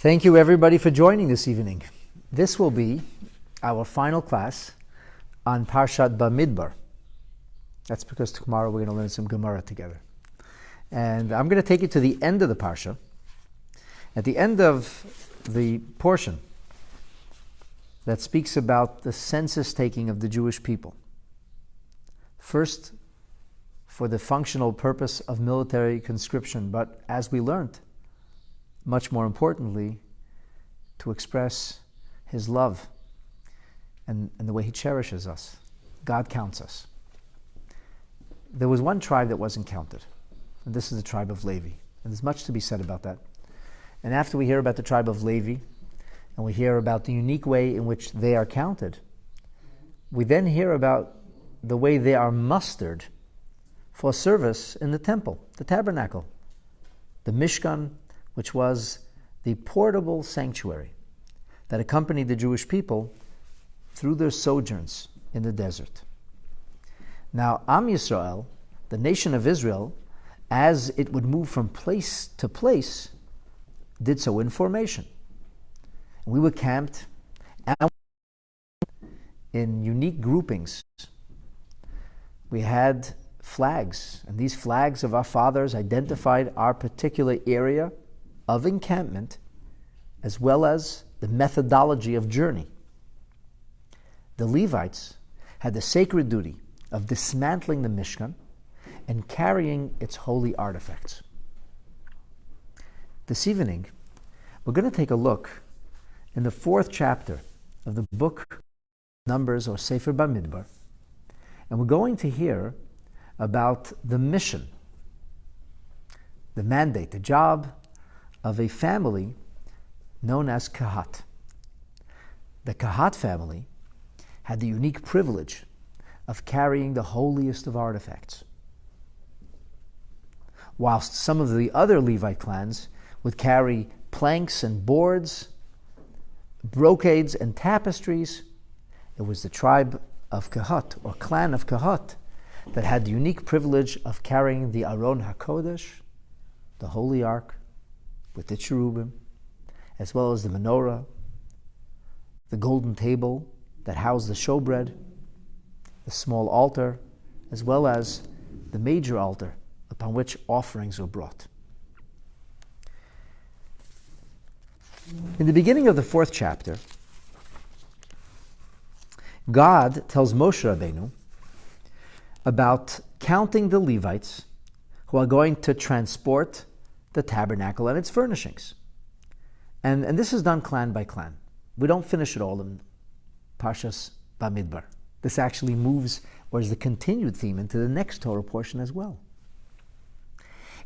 Thank you everybody for joining this evening. This will be our final class on Parshat Bamidbar. That's because tomorrow we're going to learn some Gemara together. And I'm going to take you to the end of the Parsha. At the end of the portion that speaks about the census taking of the Jewish people. First, for the functional purpose of military conscription, but as we learned, much more importantly, to express His love and the way He cherishes us. God counts us. There was one tribe that wasn't counted, and this is the tribe of Lavy. And there's much to be said about that. And after we hear about the tribe of Lavy, and we hear about the unique way in which they are counted, we then hear about the way they are mustered for service in the temple, the tabernacle, the Mishkan, which was the portable sanctuary that accompanied the Jewish people through their sojourns in the desert. Now, Am Yisrael, the nation of Israel, as it would move from place to place, did so in formation. We were camped in unique groupings. We had flags, and these flags of our fathers identified our particular area of encampment, as well as the methodology of journey. The Levites had the sacred duty of dismantling the Mishkan and carrying its holy artifacts. This evening, we're going to take a look in the 4th chapter of the book Numbers, or Sefer Bamidbar, and we're going to hear about the mission, the mandate, the job of a family known as Kahat. The Kahat family had the unique privilege of carrying the holiest of artifacts, whilst some of the other Levite clans would carry planks and boards, brocades and tapestries. It was the tribe of Kahat, or clan of Kahat, that had the unique privilege of carrying the Aron HaKodesh, the Holy Ark, with the cherubim, as well as the menorah, the golden table that housed the showbread, the small altar, as well as the major altar upon which offerings were brought. In the beginning of the 4th chapter, God tells Moshe Rabbeinu about counting the Levites who are going to transport the tabernacle and its furnishings. And this is done clan by clan. We don't finish it all in Parshas Bamidbar. This actually moves, or is the continued theme, into the next Torah portion as well.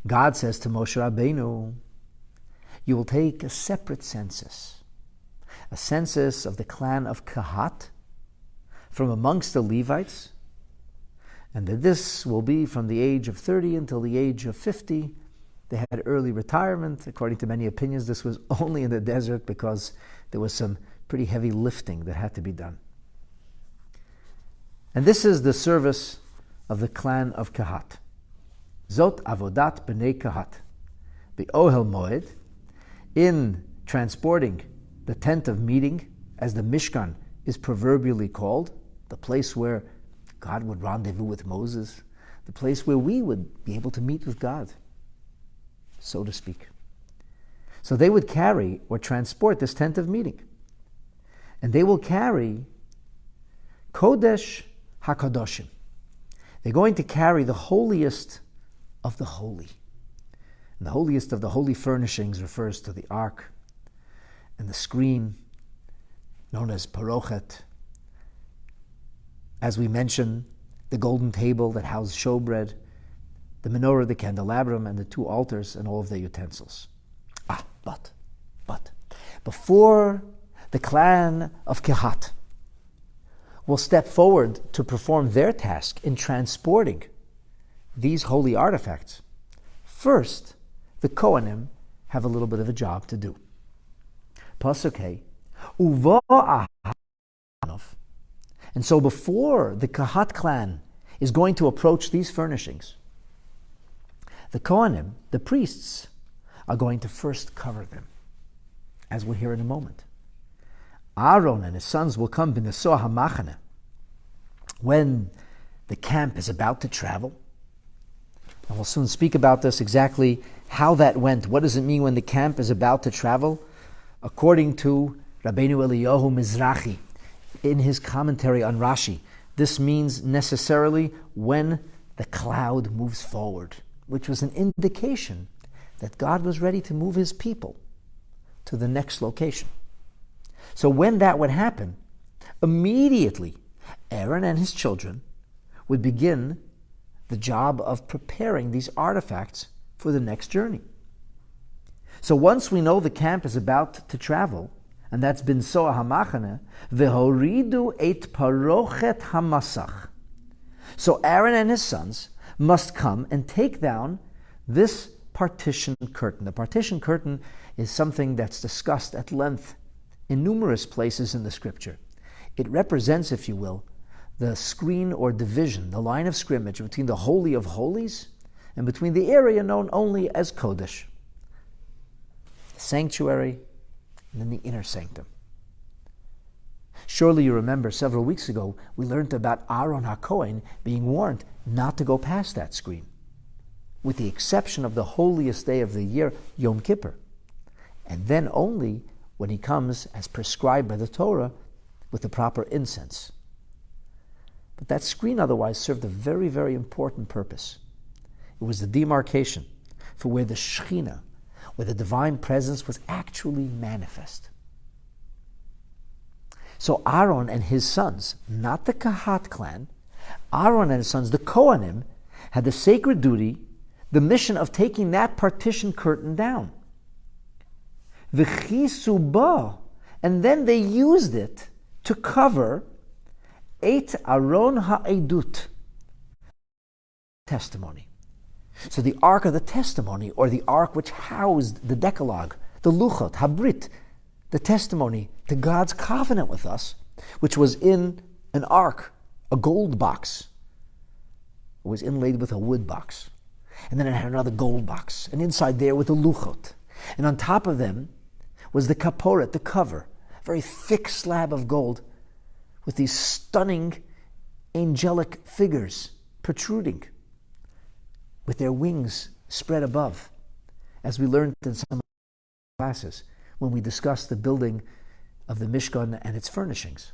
God says to Moshe Rabbeinu, you will take a separate census, a census of the clan of Kahat from amongst the Levites, and that this will be from the age of 30 until the age of 50. They had early retirement. According to many opinions, this was only in the desert because there was some pretty heavy lifting that had to be done. And this is the service of the clan of Kahat. Zot avodat b'nei Kahat. Be'ohel moed, in transporting the tent of meeting, as the Mishkan is proverbially called, the place where God would rendezvous with Moses, the place where we would be able to meet with God, so to speak. So they would carry or transport this tent of meeting. And they will carry Kodesh HaKadoshim. They're going to carry the holiest of the holy. And the holiest of the holy furnishings refers to the ark and the screen known as Parochet. As we mentioned, the golden table that housed showbread, the menorah, the candelabrum, and the 2 altars and all of their utensils. But, before the clan of Kehat will step forward to perform their task in transporting these holy artifacts, first, the Kohanim have a little bit of a job to do. Pasuk Hey, and so before the Kahat clan is going to approach these furnishings, the Kohanim, the priests, are going to first cover them. as we'll hear in a moment. Aaron and his sons will come b'nesoah hamachane, when the camp is about to travel. And we'll soon speak about this, exactly how that went. What does it mean when the camp is about to travel? According to Rabbeinu Eliyahu Mizrahi, in his commentary on Rashi, this means necessarily when the cloud moves forward, which was an indication that God was ready to move his people to the next location. So when that would happen, immediately Aaron and his children would begin the job of preparing these artifacts for the next journey. So once we know the camp is about to travel, and that's been soah hamachane, v'horidu et parochet hamasach. So Aaron and his sons must come and take down this partition curtain. The partition curtain is something that's discussed at length in numerous places in the scripture. It represents, if you will, the screen or division, the line of scrimmage between the Holy of Holies and between the area known only as Kodesh, the sanctuary, and then the inner sanctum. Surely you remember several weeks ago we learned about Aaron HaKohen being warned not to go past that screen, with the exception of the holiest day of the year, Yom Kippur, and then only when he comes as prescribed by the Torah with the proper incense. But that screen otherwise served a very, very important purpose. It was the demarcation for where the Shekhinah, where the divine presence was actually manifest. So Aaron and his sons, not the Kahat clan, Aaron and his sons, the Kohanim, had the sacred duty, the mission of taking that partition curtain down. V'chisu ba, and then they used it to cover Eit Aron Ha'edut, testimony. So the Ark of the Testimony, or the Ark which housed the Decalogue, the Luchot, Habrit, the testimony to God's covenant with us, which was in an ark, a gold box. It was inlaid with a wood box. And then it had another gold box, and inside there with the Luchot. And on top of them was the kaporet, the cover, a very thick slab of gold with these stunning angelic figures protruding with their wings spread above, as we learned in some classes when we discussed the building of the Mishkan and its furnishings.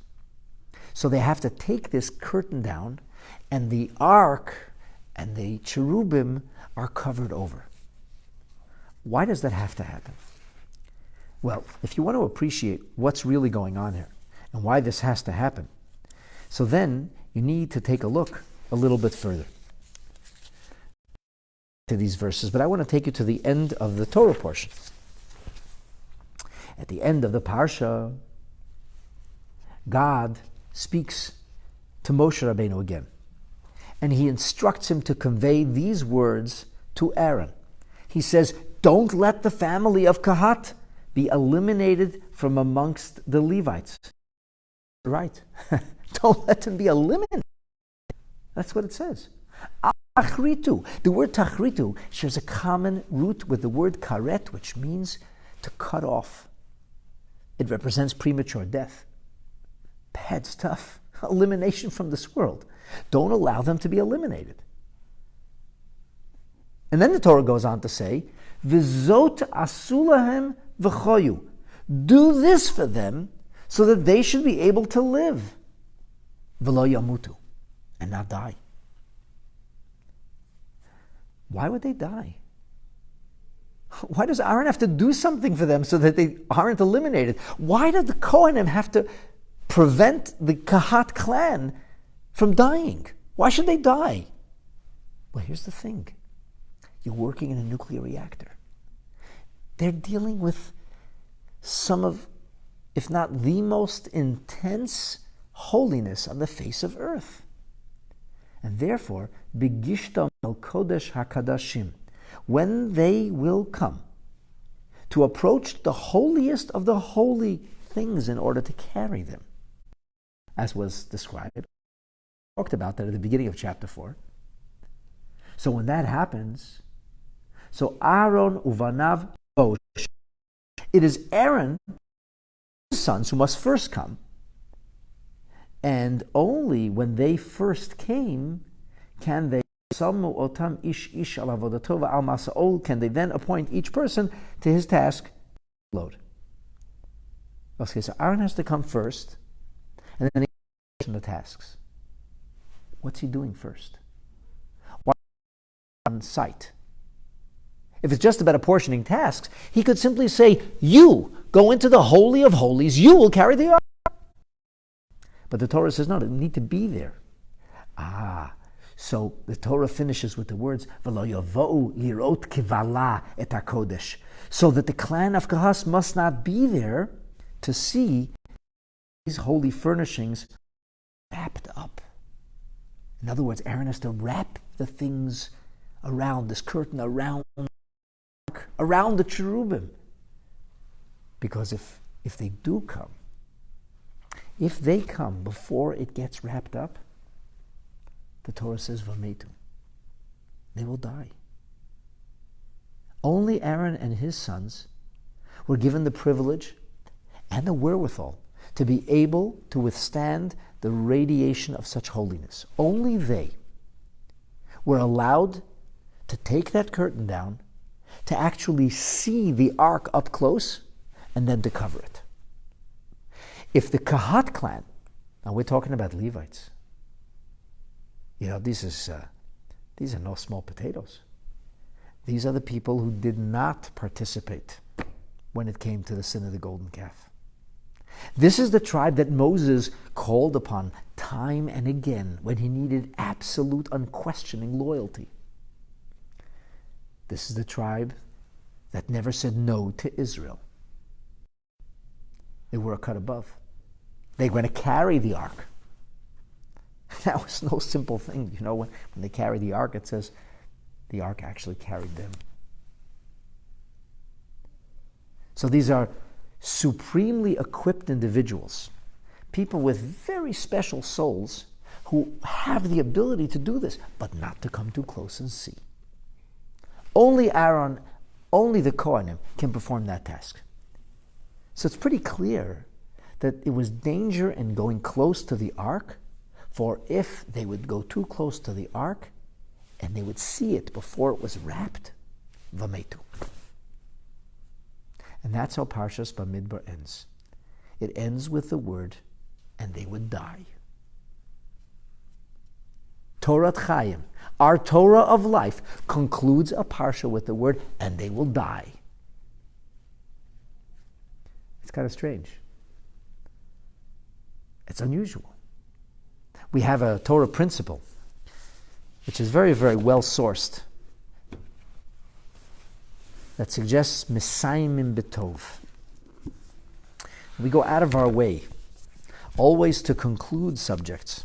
So they have to take this curtain down, and the ark and the cherubim are covered over. Why does that have to happen? Well, if you want to appreciate what's really going on here and why this has to happen, so then you need to take a look a little bit further to these verses. But I want to take you to the end of the Torah portion. At the end of the Parsha, God speaks to Moshe Rabbeinu again, and he instructs him to convey these words to Aaron. He says, don't let the family of Kahat be eliminated from amongst the Levites. Right. Don't let them be eliminated. That's what it says. Tachritu. The word tachritu shares a common root with the word karet, which means to cut off. It represents premature death. Bad stuff. Elimination from this world. Don't allow them to be eliminated. And then the Torah goes on to say, V'zot asulahem v'choyu. Do this for them so that they should be able to live. V'lo yamutu. And not die. Why would they die? Why does Aaron have to do something for them so that they aren't eliminated? Why did the Kohanim have to prevent the Kahat clan from dying? Why should they die? Well, here's the thing. You're working in a nuclear reactor. They're dealing with some of, if not the most intense holiness on the face of earth. And therefore, B'gishtam el Kodesh HaKadashim, when they will come to approach the holiest of the holy things in order to carry them, as was described, talked about that at the beginning of chapter 4. So when that happens, so Aaron uvanav Moshe It is Aaron, his sons, who must first come. And only when they first came can they can they then appoint each person to his task load. Okay, so Aaron has to come first, and then he the tasks. What's he doing first? Why on site? If it's just about apportioning tasks, he could simply say, you go into the Holy of Holies, you will carry the ark. But the Torah says, no, they need to be there. So the Torah finishes with the words, V'lo yavo'u lirot kivala et hakodesh, so that the clan of Kahas must not be there to see these holy furnishings wrapped up. In other words, Aaron has to wrap the things around this curtain, around the cherubim. Because if they do come, if they come before it gets wrapped up, the Torah says, Vametu. They will die. Only Aaron and his sons were given the privilege and the wherewithal to be able to withstand the radiation of such holiness. Only they were allowed to take that curtain down, to actually see the ark up close, and then to cover it. If the Kahat clan, now we're talking about Levites, these are no small potatoes. These are the people who did not participate when it came to the sin of the golden calf. This is the tribe that Moses called upon time and again when he needed absolute, unquestioning loyalty. This is the tribe that never said no to Israel. They were a cut above. They were going to carry the ark. That was no simple thing. When they carry the ark, it says the ark actually carried them. So these are supremely equipped individuals, people with very special souls who have the ability to do this, but not to come too close and see. Only Aaron, only the Kohanim can perform that task. So it's pretty clear that it was danger in going close to the ark, for if they would go too close to the ark and they would see it before it was wrapped, vametu. And that's how Parshat Bamidbar ends. It ends with the word, and they would die. Torah Chayim, our Torah of life, concludes a parsha with the word, and they will die. It's kind of strange. It's unusual. We have a Torah principle, which is very, very well sourced, that suggests Mesayimim B'Tov. We go out of our way always to conclude subjects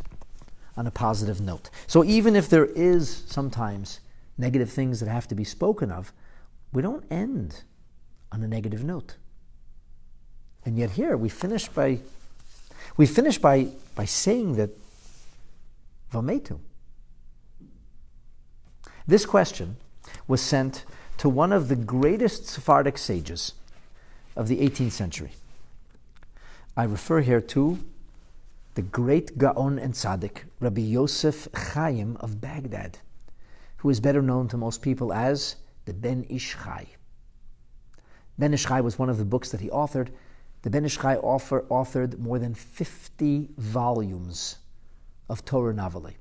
on a positive note. So even if there is sometimes negative things that have to be spoken of, we don't end on a negative note. And yet here we finish by saying that Vametu. This question was sent to one of the greatest Sephardic sages of the 18th century. I refer here to the great Gaon and Tzaddik, Rabbi Yosef Chaim of Baghdad, who is better known to most people as the Ben Ish Chai. Ben Ish Chai was one of the books that he authored. The Ben Ish Chai authored more than 50 volumes of Torah Navale,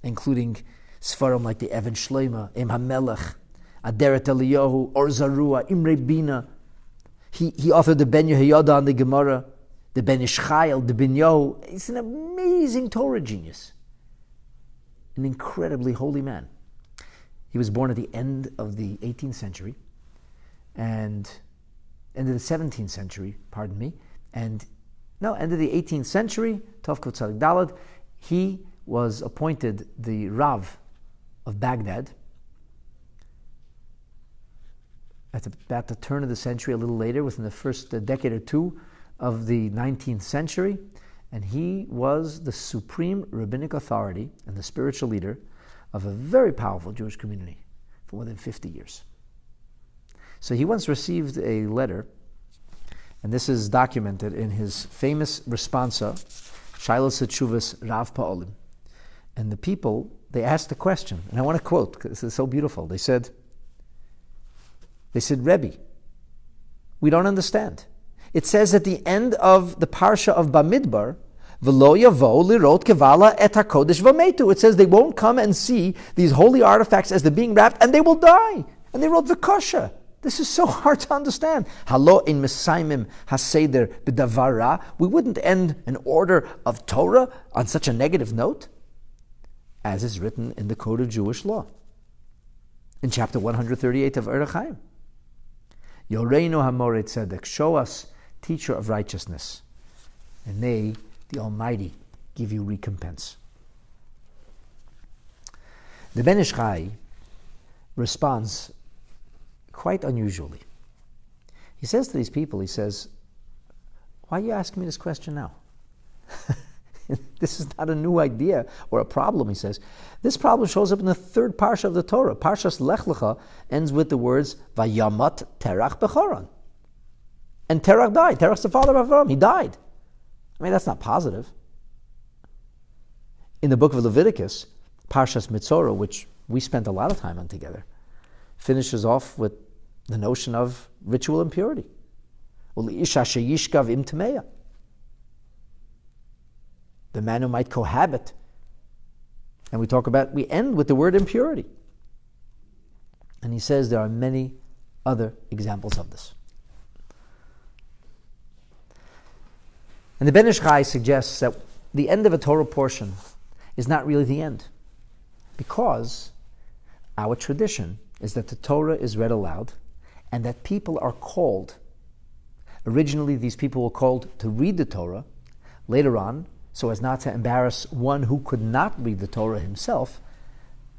including Sfarim like the Even Shleima, Im HaMelech, Aderet Eliyahu, Or Zarua, Imre Bina. He authored the Ben Yehoyada on the Gemara, the Ben Ish Chayil, the Ben Yahu. He's an amazing Torah genius, an incredibly holy man. He was born at the end of the 18th century, and end of the 17th century, end of the 18th century, Tov Kuf Tzadik Dalad. He was appointed the Rav of Baghdad at about the turn of the century, a little later, within the first decade or two of the 19th century, and he was the supreme rabbinic authority and the spiritual leader of a very powerful Jewish community for more than 50 years. So he once received a letter, and this is documented in his famous responsa, Shailas Tshuvas Rav Pa'olim. And the people, they asked the question, and I want to quote, because this is so beautiful. They said, Rebbe, we don't understand. It says at the end of the Parsha of Bamidbar, V'lo yavo lirot kevala et hakodesh v'metu. It says they won't come and see these holy artifacts as they're being wrapped, and they will die. And they wrote v'kosha. This is so hard to understand. Halo in Mesaimim haseder b'davara. We wouldn't end an order of Torah on such a negative note, as is written in the Code of Jewish Law, in chapter 138 of Orach Chaim. Yoreinu Hamorei Tzedek, show us, teacher of righteousness, and may the Almighty give you recompense. The Ben Ish Chai responds quite unusually. He says to these people, he says, why are you asking me this question now? This is not a new idea or a problem, he says. This problem shows up in the third parsha of the Torah. Parshas Lech Lecha ends with the words, Vayamat Terach Bechoron. And Terach died. Terach's the father of Avram. He died. I mean, that's not positive. In the book of Leviticus, Parshas Mitzorah, which we spent a lot of time on together, finishes off with the notion of ritual impurity. U'li'isha sheyishkav im tameya. The man who might cohabit. And we end with the word impurity. And he says there are many other examples of this. And the Ben Ish Chai suggests that the end of a Torah portion is not really the end, because our tradition is that the Torah is read aloud and that people are called. Originally, these people were called to read the Torah. Later on, so as not to embarrass one who could not read the Torah himself,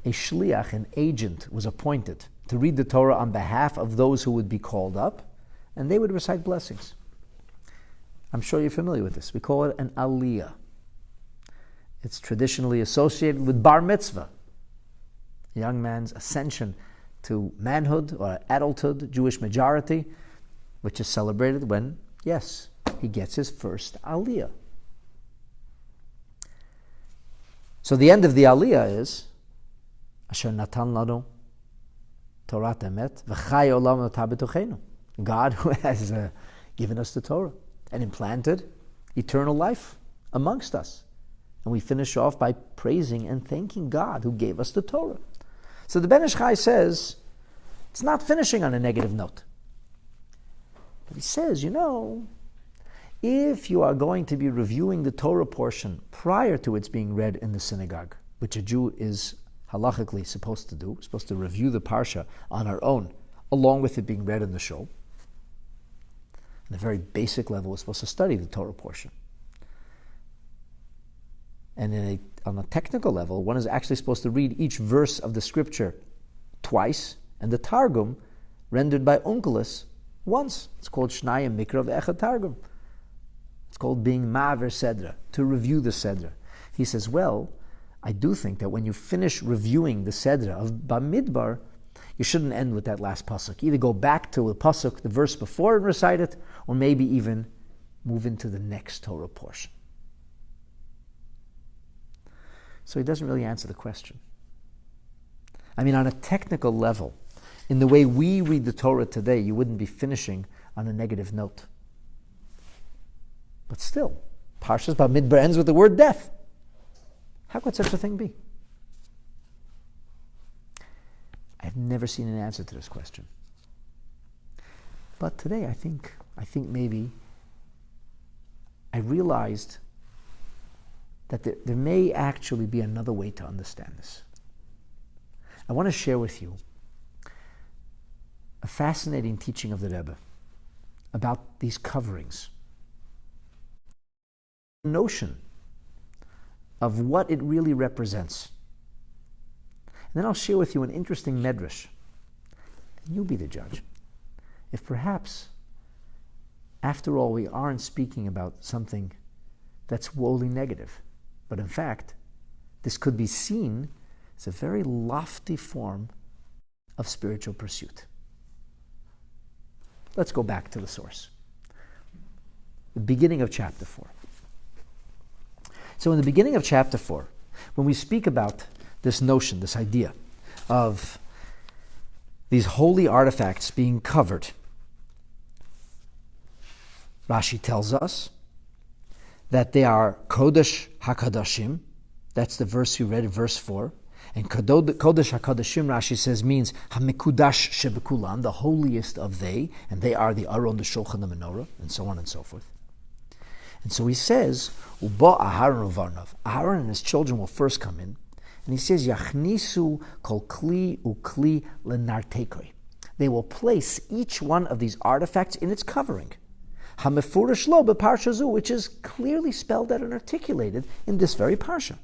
a shliach, an agent, was appointed to read the Torah on behalf of those who would be called up, and they would recite blessings. I'm sure you're familiar with this. We call it an aliyah. It's traditionally associated with bar mitzvah, a young man's ascension to manhood or adulthood, Jewish majority, which is celebrated when, yes, he gets his first aliyah. So the end of the aliyah is Asher Natan Lanu Torah Emet V'chai Olam Otah B'tochenu. God who has given us the Torah and implanted eternal life amongst us. And we finish off by praising and thanking God who gave us the Torah. So the Ben Ish Chai says, it's not finishing on a negative note. But he says, if you are going to be reviewing the Torah portion prior to its being read in the synagogue, which a Jew is halachically supposed to do, supposed to review the parsha on our own, along with it being read in the shul, on a very basic level, we're supposed to study the Torah portion. And on a technical level, one is actually supposed to read each verse of the scripture twice, and the Targum, rendered by Onkelos, once. It's called Shnayim Mikra V'Echad Targum. It's called being Ma'aver Sedra, to review the Sedra. He says, well, I do think that when you finish reviewing the Sedra of Bamidbar, you shouldn't end with that last pasuk. Either go back to the pasuk, the verse before, and recite it, or maybe even move into the next Torah portion. So he doesn't really answer the question. I mean, on a technical level, in the way we read the Torah today, you wouldn't be finishing on a negative note. But still, Parshas Bamidbar ends with the word death. How could such a thing be? I've never seen an answer to this question. But today, I think maybe I realized that there may actually be another way to understand this. I want to share with you a fascinating teaching of the Rebbe about these coverings. The notion of what it really represents. And then I'll share with you an interesting medrash. And you be the judge. If perhaps, after all, we aren't speaking about something that's wholly negative, but in fact, this could be seen as a very lofty form of spiritual pursuit. Let's go back to the source. The beginning of chapter 4. So in the beginning of chapter 4, when we speak about this notion, this idea of these holy artifacts being covered, Rashi tells us that they are Kodesh HaKadashim. That's the verse you read, verse 4. And Kodesh HaKadashim, Rashi says, means HaMekudash Shebekulam, the holiest of they, and they are the Aron, the Shulchan, the Menorah, and so on and so forth. And so he says, Uba Aharon Uvarnav. Aaron and his children will first come in, and he says, Yachnisu kol kli ukli lenartekoi. They will place each one of these artifacts in its covering. HaMefurish lo beparsha zu, which is clearly spelled out and articulated in this very parsha.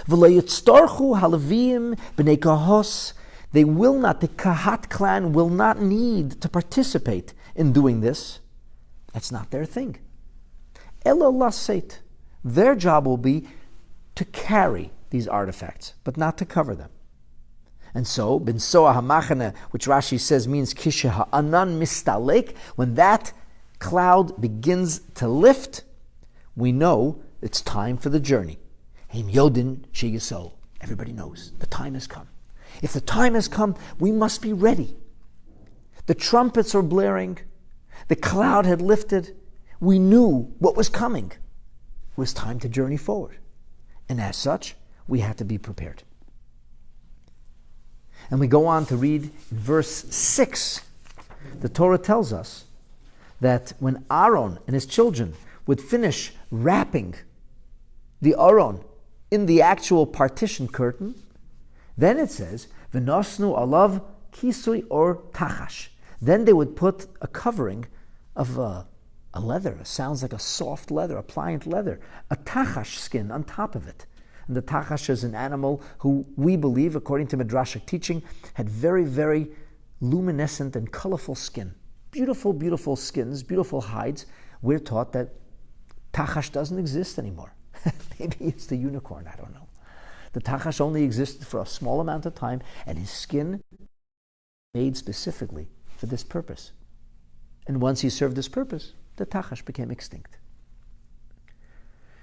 V'leyitztorchu halavim b'nei kahos. They will not, the Kahat clan will not need to participate in doing this. That's not their thing. Elo laseit. Their job will be to carry these artifacts, but not to cover them. And so, bin soa hamachane, which Rashi says means kisha ha'anan mistalek, when that cloud begins to lift, we know it's time for the journey. Heim yodin sheyiso. Everybody knows the time has come. If the time has come, we must be ready. The trumpets are blaring. The cloud had lifted. We knew what was coming. It was time to journey forward. And as such, we had to be prepared. And we go on to read in verse 6. The Torah tells us that when Aaron and his children would finish wrapping the Aron in the actual partition curtain, then it says, V'nosnu alav kisui or tachash. Then they would put a covering of a leather. It sounds like a soft leather, a pliant leather, a tachash skin on top of it. And the tachash is an animal who we believe, according to Midrashic teaching, had very, very luminescent and colorful skin. Beautiful, beautiful skins, beautiful hides. We're taught that tachash doesn't exist anymore. Maybe it's the unicorn, I don't know. The tachash only existed for a small amount of time, and his skin made specifically for this purpose. And once he served this purpose, the tachash became extinct.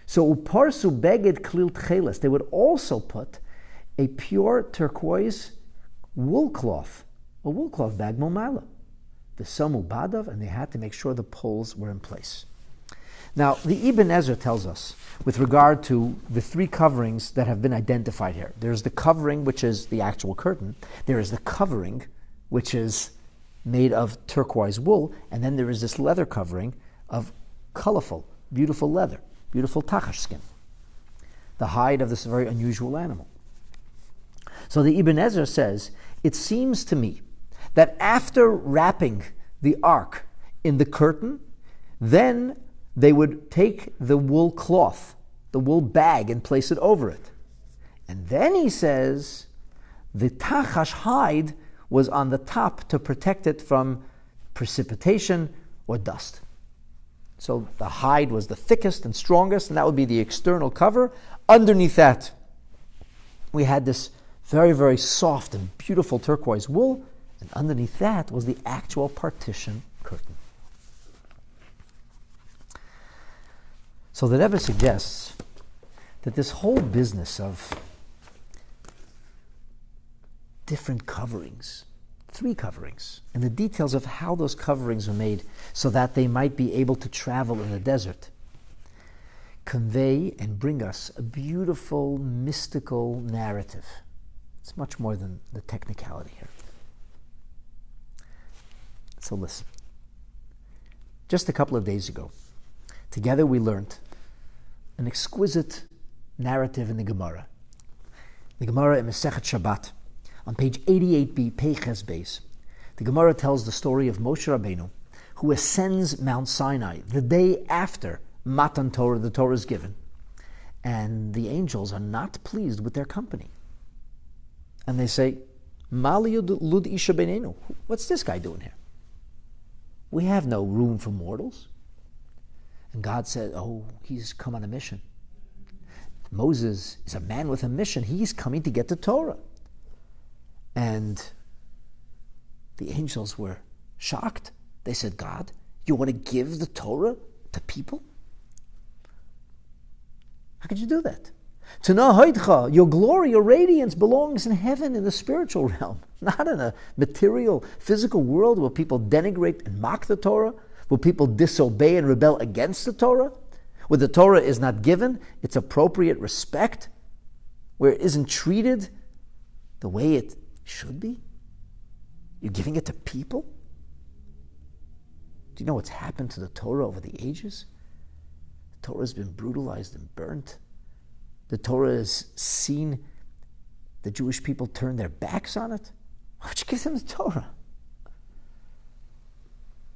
So uparsu beged klil tcheles, they would also put a pure turquoise wool cloth, a wool cloth bag momala, the samu badav, and they had to make sure the poles were in place. Now, the Ibn Ezra tells us, with regard to the three coverings that have been identified here, there's the covering, which is the actual curtain, there is the covering, which is made of turquoise wool, and then there is this leather covering of colorful, beautiful leather, beautiful tachash skin, the hide of this very unusual animal. So the Ibn Ezra says, it seems to me that after wrapping the ark in the curtain, then they would take the wool cloth, the wool bag, and place it over it. And then he says, the tachash hide was on the top to protect it from precipitation or dust. So the hide was the thickest and strongest, and that would be the external cover. Underneath that, we had this very, very soft and beautiful turquoise wool, and underneath that was the actual partition curtain. So the Rebbe suggests that this whole business of different coverings, three coverings, and the details of how those coverings are made so that they might be able to travel in the desert, convey and bring us a beautiful, mystical narrative. It's much more than the technicality here. So listen. Just a couple of days ago, together we learned an exquisite narrative in the Gemara. The Gemara in Masechet Shabbat, on page 88b, Peiches Beis, the Gemara tells the story of Moshe Rabbeinu, who ascends Mount Sinai the day after Matan Torah, the Torah is given, and the angels are not pleased with their company. And they say, Mali lud isha benenu. What's this guy doing here? We have no room for mortals. And God said, oh, he's come on a mission. Moses is a man with a mission. He's coming to get the Torah. And the angels were shocked. They said, God, you want to give the Torah to people? How could you do that? To know hoidcha, your glory, your radiance belongs in heaven, in the spiritual realm, not in a material, physical world where people denigrate and mock the Torah, where people disobey and rebel against the Torah, where the Torah is not given its appropriate respect, where it isn't treated the way it should be. You're giving it to people? Do you know what's happened to the Torah over the ages? The Torah has been brutalized and burnt. The Torah has seen the Jewish people turn their backs on it. Why would you give them the Torah?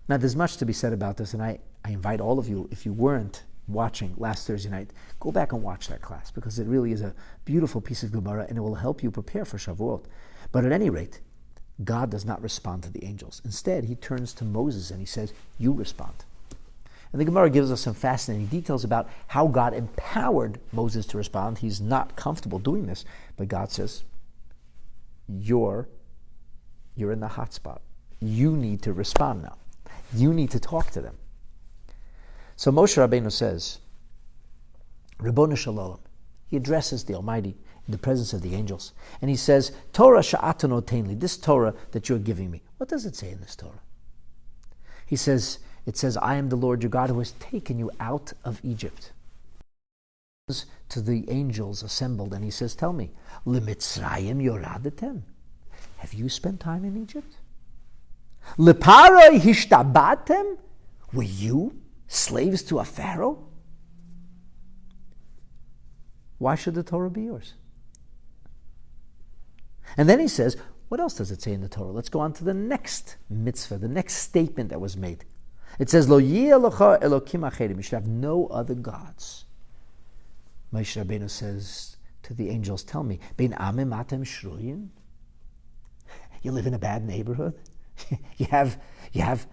Now, there's much to be said about this, and I invite all of you, if you weren't watching last Thursday night, go back and watch that class, because it really is a beautiful piece of Gemara, and it will help you prepare for Shavuot. But at any rate, God does not respond to the angels. Instead, he turns to Moses and he says, you respond. And the Gemara gives us some fascinating details about how God empowered Moses to respond. He's not comfortable doing this, but God says, you're in the hot spot. You need to respond now. You need to talk to them. So Moshe Rabbeinu says, Ribono Shalom. He addresses the Almighty in the presence of the angels. And he says, Torah sha'ata notenli, this Torah that you're giving me. What does it say in this Torah? He says, it says, I am the Lord your God who has taken you out of Egypt. To the angels assembled, and he says, tell me, Limitzrayim yoradatem. Have you spent time in Egypt? Leparoi hishtabatem. Were you slaves to a pharaoh? Why should the Torah be yours? And then he says, what else does it say in the Torah? Let's go on to the next mitzvah, the next statement that was made. It says, Lo yeh elokim acherim. You should have no other gods. Moshe Rabbeinu says to the angels, tell me, Bein amim atem shruyin? You live in a bad neighborhood? you have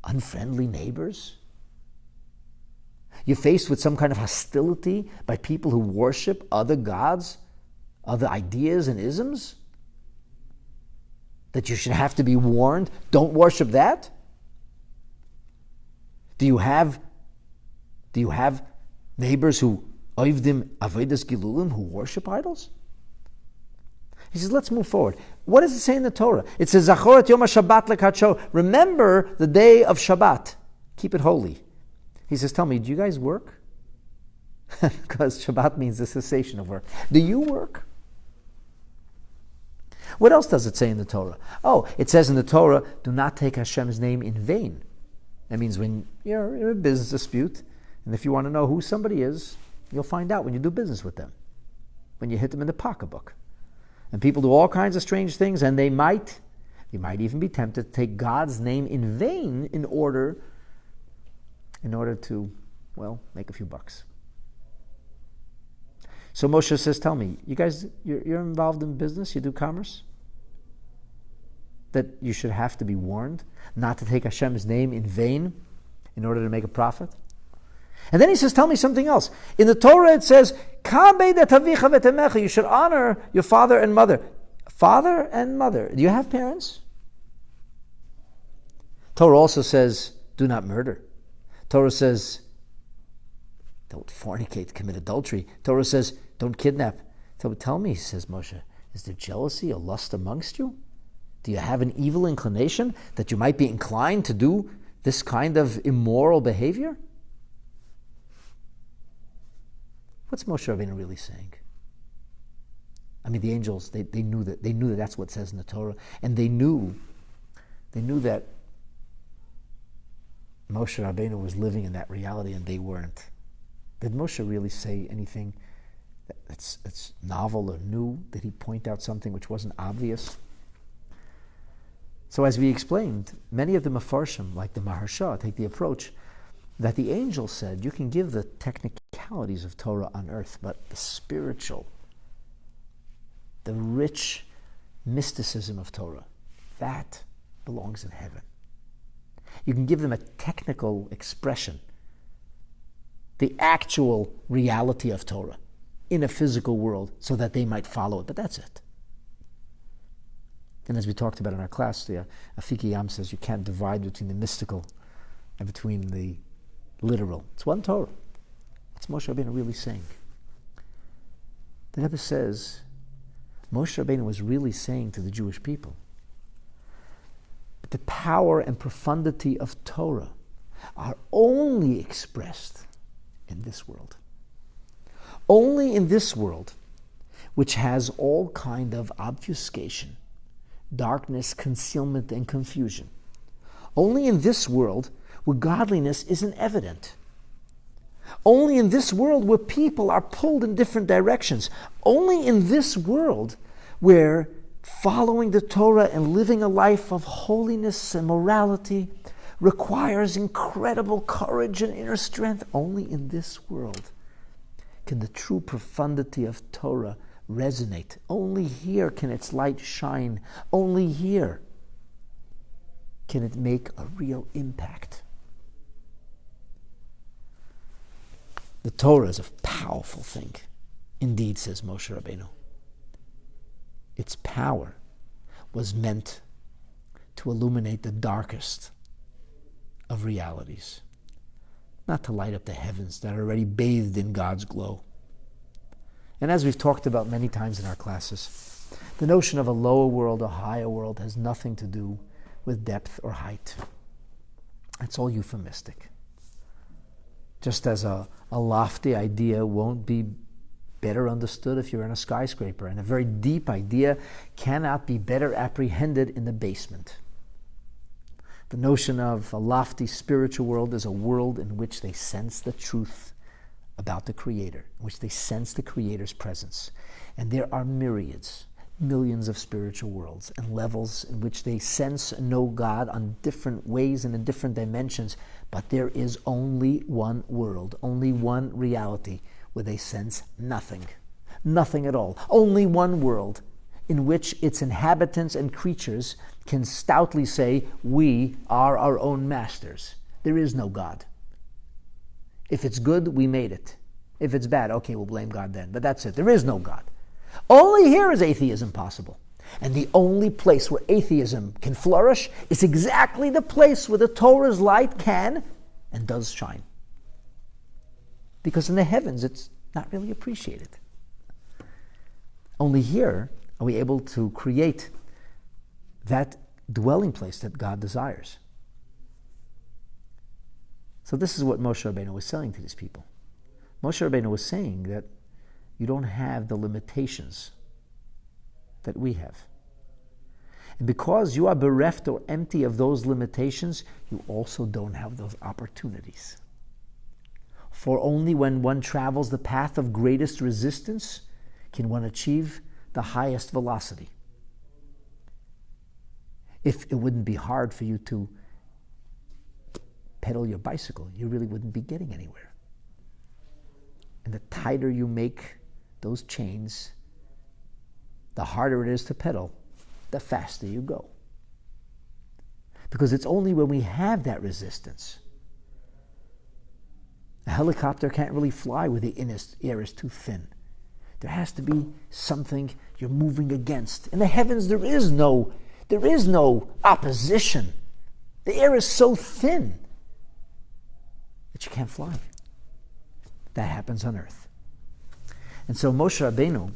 unfriendly neighbors? You're faced with some kind of hostility by people who worship other gods, other ideas and isms? That you should have to be warned, don't worship that? Do you have neighbors who oivdim avodas gilulim, who worship idols? He says, let's move forward. What does it say in the Torah? It says, Zachor et yom ha-Shabbat lekadsho. Remember the day of Shabbat. Keep it holy. He says, tell me, do you guys work? Because Shabbat means the cessation of work. Do you work? What else does it say in the Torah? Oh, it says in the Torah, do not take Hashem's name in vain. That means when you're in a business dispute, and if you want to know who somebody is, you'll find out when you do business with them, when you hit them in the pocketbook. And people do all kinds of strange things, and they might even be tempted to take God's name in vain in order to, well, make a few bucks. So Moshe says, tell me, you guys, you're involved in business, you do commerce? That you should have to be warned not to take Hashem's name in vain in order to make a profit? And then he says, tell me something else. In the Torah it says, you should honor your father and mother. Father and mother. Do you have parents? Torah also says, do not murder. Torah says, don't fornicate, commit adultery. Torah says, don't kidnap. So tell me, says Moshe, is there jealousy or lust amongst you? Do you have an evil inclination that you might be inclined to do this kind of immoral behavior? What's Moshe Rabbeinu really saying? I mean, the angels, they knew that that's what it says in the Torah, and they knew that Moshe Rabbeinu was living in that reality, and they weren't. Did Moshe really say anything that's novel or new? Did he point out something which wasn't obvious? So as we explained, many of the Mefarshim, like the Maharsha, take the approach that the angel said, you can give the technicalities of Torah on earth, but the spiritual, the rich mysticism of Torah, that belongs in heaven. You can give them a technical expression, the actual reality of Torah in a physical world so that they might follow it, but that's it. And as we talked about in our class, the Afiki Yam says you can't divide between the mystical and between the literal. It's one Torah. What's Moshe Rabbeinu really saying? The Rebbe says Moshe Rabbeinu was really saying to the Jewish people, the power and profundity of Torah are only expressed in this world. Only in this world, which has all kind of obfuscation, darkness, concealment, and confusion. Only in this world where godliness isn't evident. Only in this world where people are pulled in different directions. Only in this world where following the Torah and living a life of holiness and morality requires incredible courage and inner strength. Only in this world can the true profundity of Torah resonate. Only here can its light shine. Only here can it make a real impact. The Torah is a powerful thing. Indeed, says Moshe Rabbeinu. Its power was meant to illuminate the darkest of realities, not to light up the heavens that are already bathed in God's glow. And as we've talked about many times in our classes, the notion of a lower world, a higher world, has nothing to do with depth or height. It's all euphemistic. Just as a lofty idea won't be better understood if you're in a skyscraper, and a very deep idea cannot be better apprehended in the basement. The notion of a lofty spiritual world is a world in which they sense the truth about the Creator, in which they sense the Creator's presence. And there are myriads, millions of spiritual worlds and levels in which they sense and know God on different ways and in different dimensions, but there is only one world, only one reality where they sense nothing, nothing at all. Only one world in which its inhabitants and creatures can stoutly say, we are our own masters. There is no God. If it's good, we made it. If it's bad, okay, we'll blame God then. But that's it. There is no God. Only here is atheism possible. And the only place where atheism can flourish is exactly the place where the Torah's light can and does shine. Because in the heavens, it's not really appreciated. Only here are we able to create that dwelling place that God desires. So this is what Moshe Rabbeinu was saying to these people. Moshe Rabbeinu was saying that you don't have the limitations that we have. And because you are bereft or empty of those limitations, you also don't have those opportunities. For only when one travels the path of greatest resistance can one achieve the highest velocity. If it wouldn't be hard for you to pedal your bicycle, you really wouldn't be getting anywhere. And the tighter you make those chains, the harder it is to pedal, the faster you go. Because it's only when we have that resistance. A helicopter can't really fly where the air is too thin. There has to be something you're moving against. In the heavens, there is no opposition. The air is so thin that you can't fly. That happens on earth. And so Moshe Rabbeinu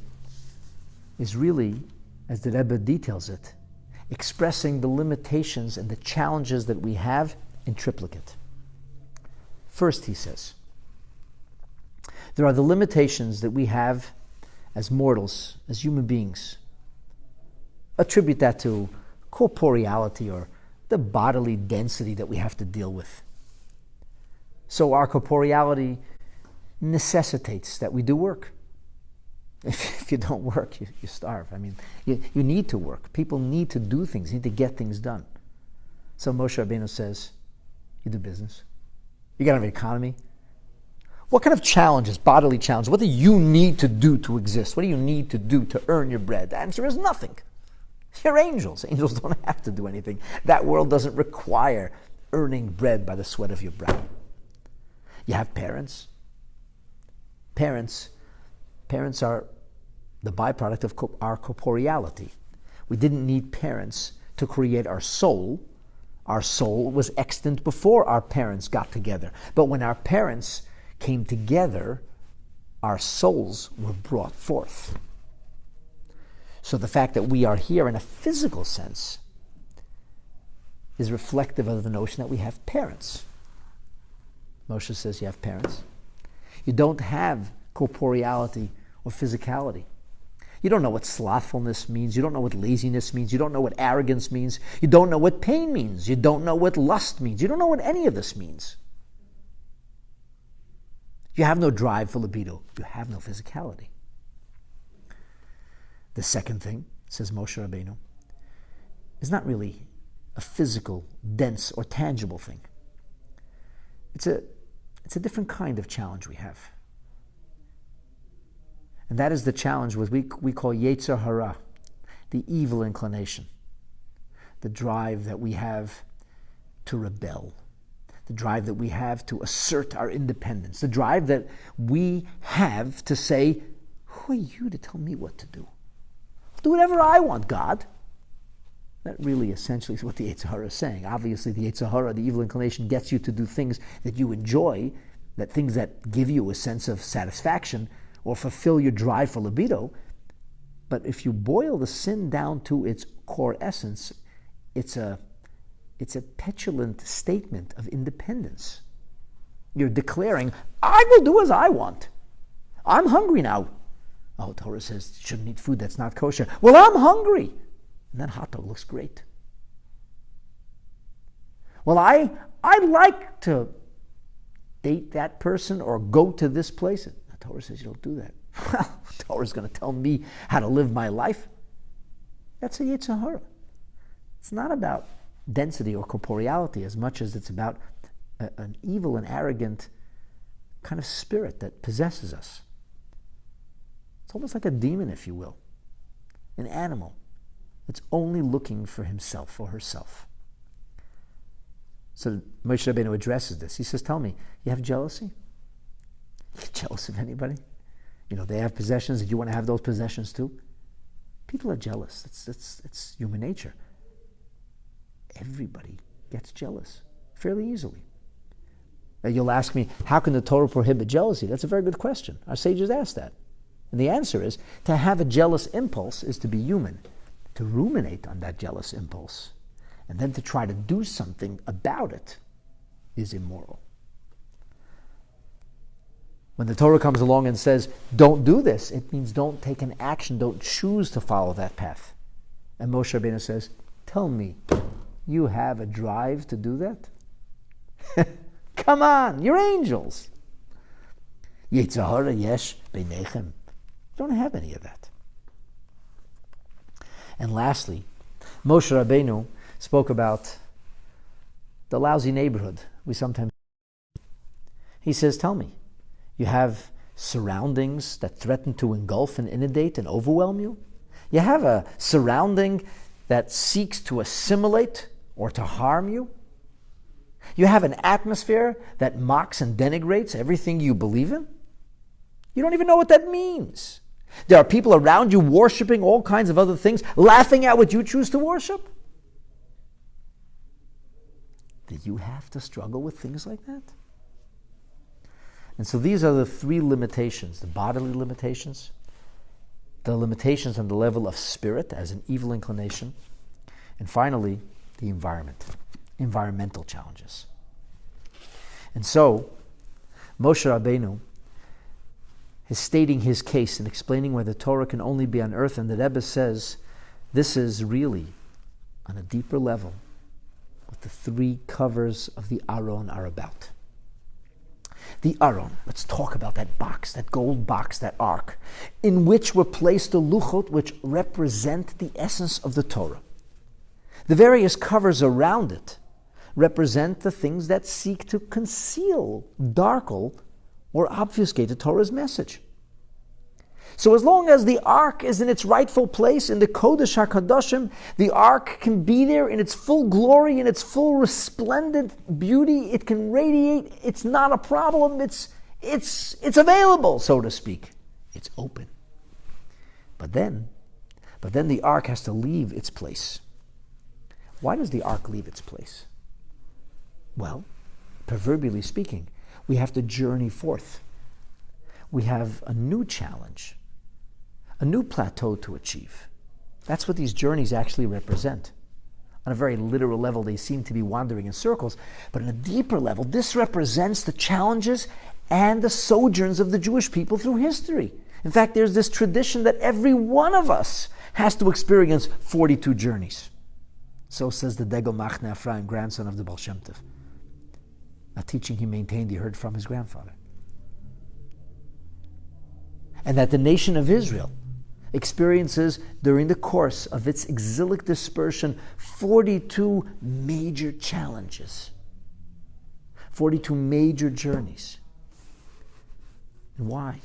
is really, as the Rebbe details it, expressing the limitations and the challenges that we have in triplicate. First, he says, there are the limitations that we have as mortals, as human beings. Attribute that to corporeality or the bodily density that we have to deal with. So our corporeality necessitates that we do work. If you don't work, you starve. I mean, you need to work. People need to do things, need to get things done. So Moshe Rabbeinu says, you do business. You got to have an economy. What kind of challenges, bodily challenges, what do you need to do to exist? What do you need to do to earn your bread? The answer is nothing. You're angels. Angels don't have to do anything. That world doesn't require earning bread by the sweat of your brow. You have parents. Parents are the byproduct of our corporeality. We didn't need parents to create our soul. Our soul was extant before our parents got together. But when our parents came together, our souls were brought forth. So the fact that we are here in a physical sense is reflective of the notion that we have parents. Moshe says you have parents. You don't have corporeality or physicality. You don't know what slothfulness means. You don't know what laziness means. You don't know what arrogance means. You don't know what pain means. You don't know what lust means. You don't know what any of this means. You have no drive for libido. You have no physicality. The second thing, says Moshe Rabbeinu, is not really a physical, dense, or tangible thing. It's a different kind of challenge we have. And that is the challenge what we call Yetzer Hara, the evil inclination, the drive that we have to rebel, the drive that we have to assert our independence, the drive that we have to say, who are you to tell me what to do? I'll do whatever I want, God. That really essentially is what the Yetzer Hara is saying. Obviously, the Yetzer Hara, the evil inclination, gets you to do things that you enjoy, that things that give you a sense of satisfaction or fulfill your drive for libido. But if you boil the sin down to its core essence, it's a petulant statement of independence. You're declaring, I will do as I want. I'm hungry now. Oh, Torah says you shouldn't eat food that's not kosher. Well, I'm hungry. And that hot dog looks great. Well, I like to date that person or go to this place. The Torah says you don't do that. Well, the Torah is going to tell me how to live my life. That's a Yetzer Hara. It's not about density or corporeality as much as it's about an evil and arrogant kind of spirit that possesses us. It's almost like a demon, if you will, an animal that's only looking for himself or herself. So Moshe Rabbeinu addresses this. He says, tell me, you have jealousy? You're jealous of anybody? You know, they have possessions, and you want to have those possessions too? People are jealous. It's human nature. Everybody gets jealous fairly easily. Now you'll ask me, how can the Torah prohibit jealousy? That's a very good question. Our sages asked that. And the answer is, to have a jealous impulse is to be human. To ruminate on that jealous impulse and then to try to do something about it is immoral. When the Torah comes along and says, don't do this, it means don't take an action, don't choose to follow that path. And Moshe Rabbeinu says, tell me, you have a drive to do that? Come on, you're angels. Yetzer Hara yesh beinechem. You don't have any of that. And lastly, Moshe Rabbeinu spoke about the lousy neighborhood. He says, tell me, you have surroundings that threaten to engulf and inundate and overwhelm you? You have a surrounding that seeks to assimilate or to harm you? You have an atmosphere that mocks and denigrates everything you believe in? You don't even know what that means. There are people around you worshiping all kinds of other things, laughing at what you choose to worship. Do you have to struggle with things like that? And so these are the three limitations, the bodily limitations, the limitations on the level of spirit as an evil inclination, and finally, the environmental challenges. And so, Moshe Rabbeinu is stating his case and explaining why the Torah can only be on earth, and the Rebbe says this is really, on a deeper level, what the three covers of the Aron are about. The Aron, let's talk about that box, that gold box, that ark, in which were placed the luchot which represent the essence of the Torah. The various covers around it represent the things that seek to conceal, darken, or obfuscate the Torah's message. So as long as the ark is in its rightful place in the Kodesh HaKadoshim, the ark can be there in its full glory, in its full resplendent beauty. It can radiate. It's not a problem. It's available, so to speak. It's open. But then, But then the ark has to leave its place. Why does the ark leave its place? Well, proverbially speaking, we have to journey forth. We have a new challenge, a new plateau to achieve. That's what these journeys actually represent. On a very literal level, they seem to be wandering in circles, but on a deeper level, this represents the challenges and the sojourns of the Jewish people through history. In fact, there's this tradition that every one of us has to experience 42 journeys. So says the Degel Machne Ephraim, grandson of the Baal Shem Tov. A teaching he maintained he heard from his grandfather. And that the nation of Israel experiences during the course of its exilic dispersion 42 major challenges, 42 major journeys. And why?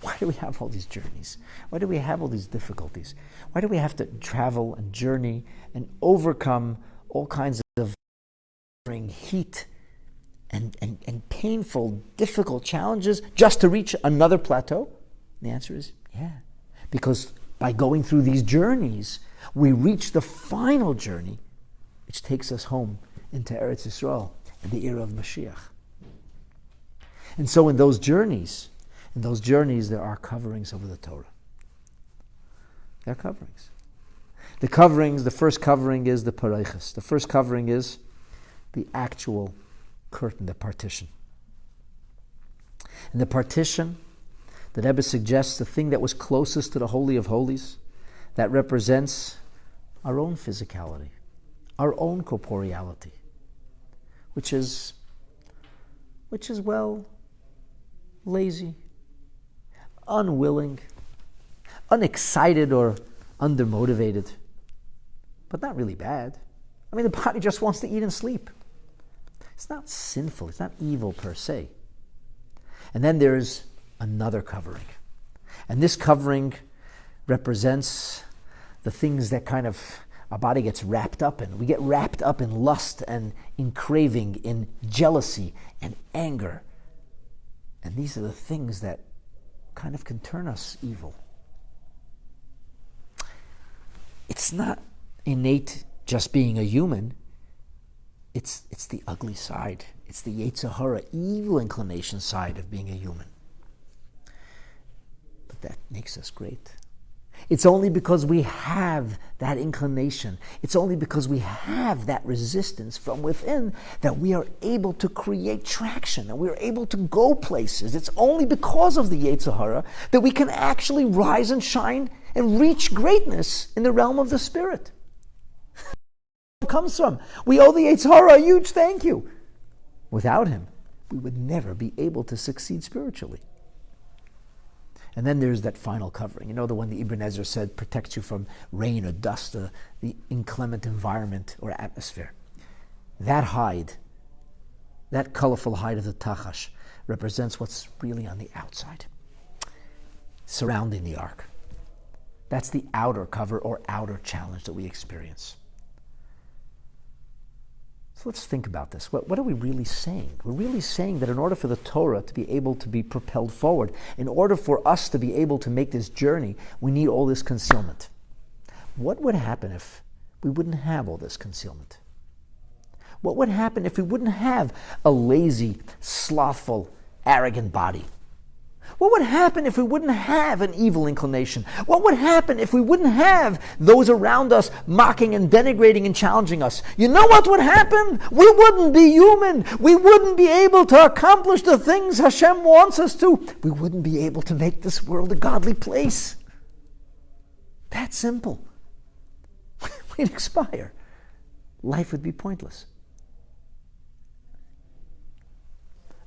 Why do we have all these journeys? Why do we have all these difficulties? Why do we have to travel and journey and overcome all kinds of heat and painful, difficult challenges just to reach another plateau? The answer is yeah. Because by going through these journeys, we reach the final journey, which takes us home into Eretz Yisrael in the era of Mashiach. And so in those journeys, there are coverings over the Torah. There are coverings. The first covering is the pareiches. The first covering is the actual curtain, the partition. And the partition, the Rebbe suggests, the thing that was closest to the Holy of Holies, that represents our own physicality, our own corporeality, which is well, lazy, unwilling, unexcited or undermotivated, but not really bad. I mean, the body just wants to eat and sleep. It's not sinful, it's not evil per se. And then there's another covering. And this covering represents the things that kind of our body gets wrapped up in. We get wrapped up in lust and in craving, in jealousy and anger. And these are the things that kind of can turn us evil. It's not innate just being a human. It's the ugly side. It's the Yetzer Hara, evil inclination side of being a human. But that makes us great. It's only because we have that inclination, it's only because we have that resistance from within that we are able to create traction and we are able to go places. It's only because of the Yetzer Hara that we can actually rise and shine and reach greatness in the realm of the Spirit. It comes from. We owe the Yetzer Hara a huge thank you. Without him, we would never be able to succeed spiritually. And then there's that final covering. You know, the one the Ibn Ezra said protects you from rain or dust, the inclement environment or atmosphere. That hide, that colorful hide of the Tachash, represents what's really on the outside, surrounding the ark. That's the outer cover or outer challenge that we experience. So let's think about this. What are we really saying? We're really saying that in order for the Torah to be able to be propelled forward, in order for us to be able to make this journey, we need all this concealment. What would happen if we wouldn't have all this concealment? What would happen if we wouldn't have a lazy, slothful, arrogant body? What would happen if we wouldn't have an evil inclination? What would happen if we wouldn't have those around us mocking and denigrating and challenging us? You know what would happen? We wouldn't be human. We wouldn't be able to accomplish the things Hashem wants us to. We wouldn't be able to make this world a godly place. That simple. We'd expire. Life would be pointless.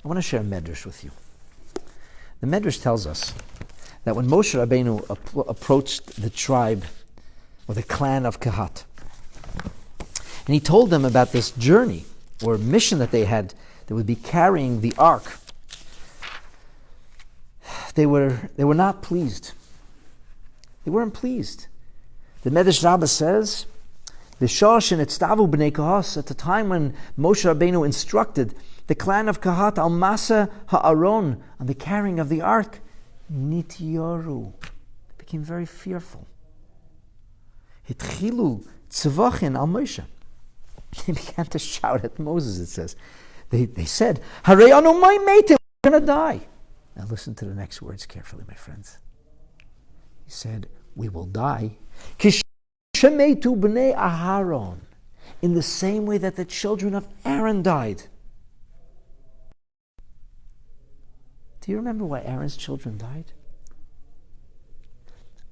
I want to share a medrash with you. The Medrash tells us that when Moshe Rabbeinu approached the tribe or the clan of Kehat, and he told them about this journey or mission that they had, that would be carrying the ark, they were not pleased. They weren't pleased. The Medrash Rabbah says, "V'shosh nitztavu b'nei Kahos," at the time when Moshe Rabbeinu instructed the clan of Kehat al Masa Ha'aron, on the carrying of the ark, Nityoru, became very fearful. Hitchilu tzvachin al Moshe. They began to shout at Moses, it says. They said, Harei anu mai meitim, we're going to die. Now listen to the next words carefully, my friends. He said, we will die. Kishemetu b'nei Aharon, in the same way that the children of Aaron died. Do you remember why Aaron's children died?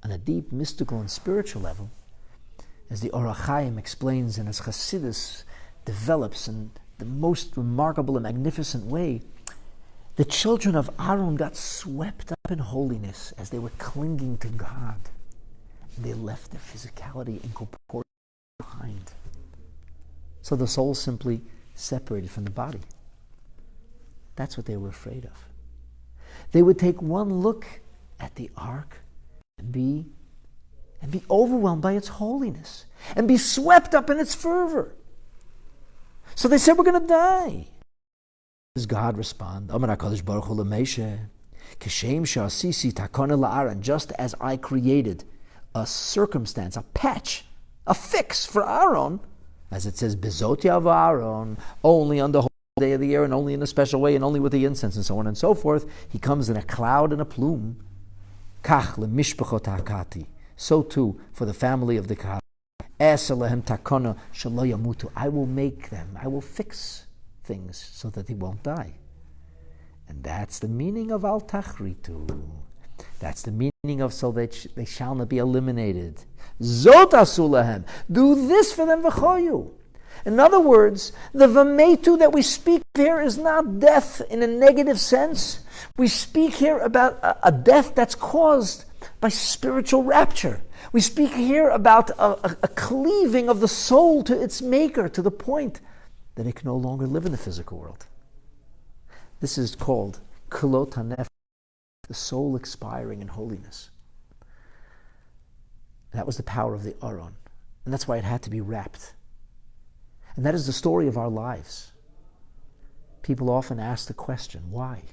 On a deep, mystical, and spiritual level, as the Or HaChaim explains and as Chassidus develops in the most remarkable and magnificent way, the children of Aaron got swept up in holiness as they were clinging to God. And they left their physicality and corporeality behind. So the soul simply separated from the body. That's what they were afraid of. They would take one look at the ark and be overwhelmed by its holiness and be swept up in its fervor. So they said, we're going to die. Does God respond? Just as I created a circumstance, a patch, a fix for Aaron, as it says, Bezotia of Aaron, only on the whole day of the year and only in a special way and only with the incense and so on and so forth. He comes in a cloud and a plume. Kach lemishpachot hakati. So too for the family of the Kahat. I will make them, I will fix things so that they won't die. And that's the meaning of al tachritu. That's the meaning of so that they shall not be eliminated. Zot asu lahem. Do this for them v'choyu. In other words, the vametu that we speak here is not death in a negative sense. We speak here about a death that's caused by spiritual rapture. We speak here about a cleaving of the soul to its maker to the point that it can no longer live in the physical world. This is called kulot hanefesh, the soul expiring in holiness. And that was the power of the Aron. And that's why it had to be wrapped. And that is the story of our lives. People often ask the question, why?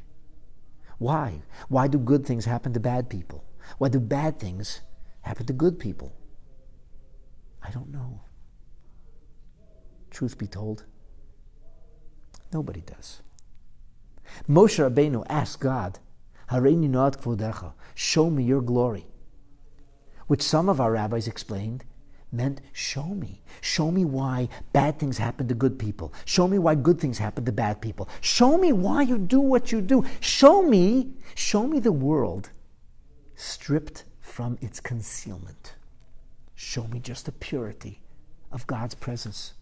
Why? Why do good things happen to bad people? Why do bad things happen to good people? I don't know. Truth be told, nobody does. Moshe Rabbeinu asked God, Hareini noat kvodecha, show me your glory. Which some of our rabbis explained meant show me. Show me why bad things happen to good people. Show me why good things happen to bad people. Show me why you do what you do. Show me the world stripped from its concealment. Show me just the purity of God's presence.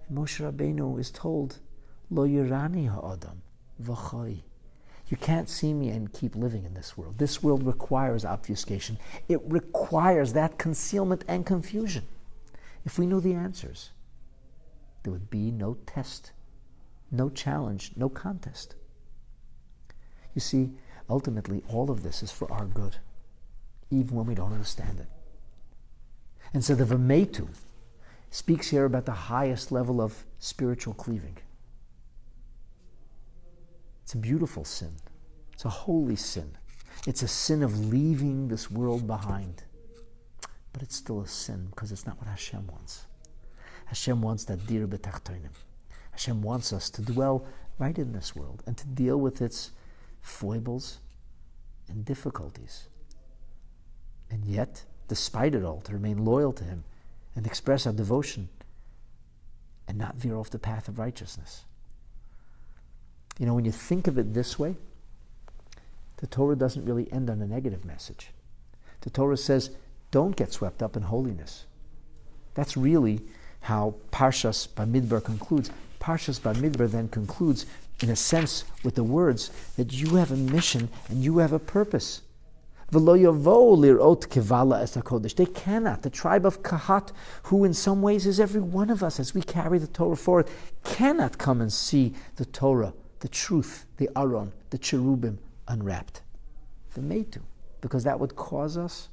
And Moshe Rabbeinu is told, Lo yirani ha'adam v'chai. You can't see me and keep living in this world. This world requires obfuscation. It requires that concealment and confusion. If we knew the answers, there would be no test, no challenge, no contest. You see, ultimately, all of this is for our good, even when we don't understand it. And so the Vametu speaks here about the highest level of spiritual cleaving. It's a beautiful sin. It's a holy sin. It's a sin of leaving this world behind. But it's still a sin because it's not what Hashem wants. Hashem wants that dir b'tachtonim. Hashem wants us to dwell right in this world and to deal with its foibles and difficulties. And yet, despite it all, to remain loyal to Him and express our devotion and not veer off the path of righteousness. You know, when you think of it this way, the Torah doesn't really end on a negative message. The Torah says, don't get swept up in holiness. That's really how Parshat Bamidbar concludes. Parshat Bamidbar then concludes, in a sense, with the words that you have a mission and you have a purpose. They cannot. The tribe of Kahat, who in some ways is every one of us as we carry the Torah forward, cannot come and see the Torah, the truth, the Aron, the cherubim unwrapped. The Metu, because that would cause us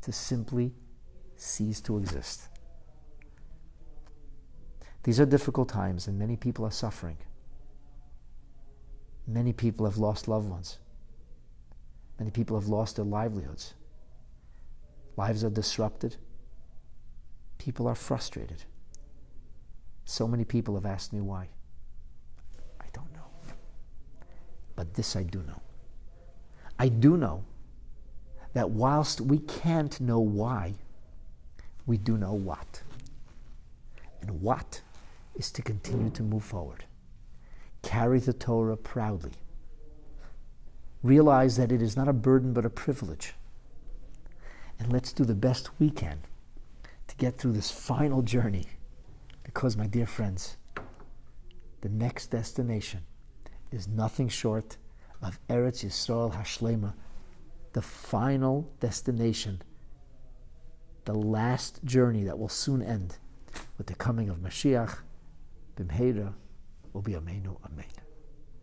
to simply cease to exist. These are difficult times and many people are suffering. Many people have lost loved ones. Many people have lost their livelihoods. Lives are disrupted. People are frustrated. So many people have asked me why. I don't know. But this I do know. I do know that whilst we can't know why, we do know what. And what is to continue to move forward. Carry the Torah proudly. Realize that it is not a burden but a privilege. And let's do the best we can to get through this final journey. Because, my dear friends, the next destination is nothing short of Eretz Yisrael Hashlema, the final destination, the last journey that will soon end with the coming of Mashiach. B'mheira will be Ameinu Amen.